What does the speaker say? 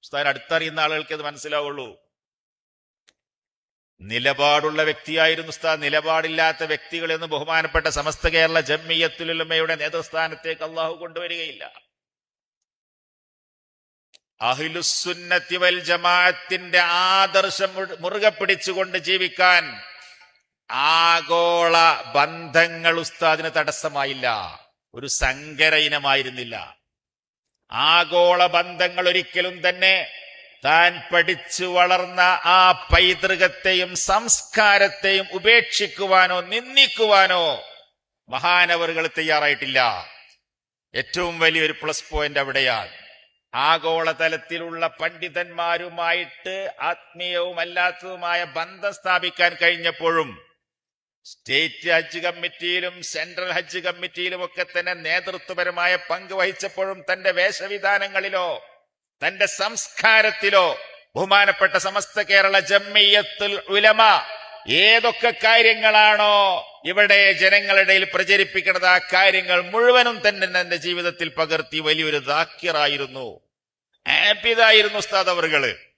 ഉസ്താദിനെ അടുത്തറിയുന്ന ആളുകൾക്ക് അത് മനസ്സിലാവുള്ളൂ. നിലപാടുള്ള വ്യക്തിയായിരുന്നു ഉസ്താദ്. നിലപാടില്ലാത്ത വ്യക്തികളെന്ന് ബഹുമാനപ്പെട്ട സമസ്ത കേരള ജംഇയ്യത്തുൽ ഉലമയുടെ നേതൃസ്ഥാനത്തേക്ക് അള്ളാഹു കൊണ്ടുവരികയില്ല. അഹ്ലുസുന്നത്തി വൽ ജമാഅത്തിന്റെ ആദർശം മുറുകെ പിടിച്ചുകൊണ്ട് ജീവിക്കാൻ ആഗോള ബന്ധങ്ങൾ ഉസ്താദിന് തടസ്സമായില്ല. ഒരു സങ്കര ഇനമായിരുന്നില്ല. ആഗോള ബന്ധങ്ങൾ ഒരിക്കലും തന്നെ താൻ പഠിച്ചു വളർന്ന ആ പൈതൃകത്തെയും സംസ്കാരത്തെയും ഉപേക്ഷിക്കുവാനോ നിന്ദിക്കുവാനോ മഹാനവറുകൾ തയ്യാറായിട്ടില്ല. ഏറ്റവും വലിയൊരു പ്ലസ് പോയിന്റ് അവിടെയാണ്. ആഗോളതലത്തിലുള്ള പണ്ഡിതന്മാരുമായിട്ട് ആത്മീയവും അല്ലാത്തതുമായ ബന്ധം സ്ഥാപിക്കാൻ കഴിഞ്ഞപ്പോഴും സ്റ്റേറ്റ് ഹജ്ജ് കമ്മിറ്റിയിലും സെൻട്രൽ ഹജ്ജ് കമ്മിറ്റിയിലും ഒക്കെ തന്നെ നേതൃത്വപരമായ പങ്ക് വഹിച്ചപ്പോഴും തന്റെ വേഷവിധാനങ്ങളിലോ തന്റെ സംസ്കാരത്തിലോ ബഹുമാനപ്പെട്ട സമസ്ത കേരള ജംഇയ്യത്തുൽ ഉലമ ഏതൊക്കെ കാര്യങ്ങളാണോ ഇവിടെ ജനങ്ങളുടെ ഇടയിൽ പ്രചരിപ്പിക്കുന്നത് ആ കാര്യങ്ങൾ മുഴുവനും തന്നെ തന്റെ ജീവിതത്തിൽ പകർത്തി വലിയൊരു ദാക്കിറായിരുന്നു, ആബിദായിരുന്നു ഉസ്താദ് അവറുകള്.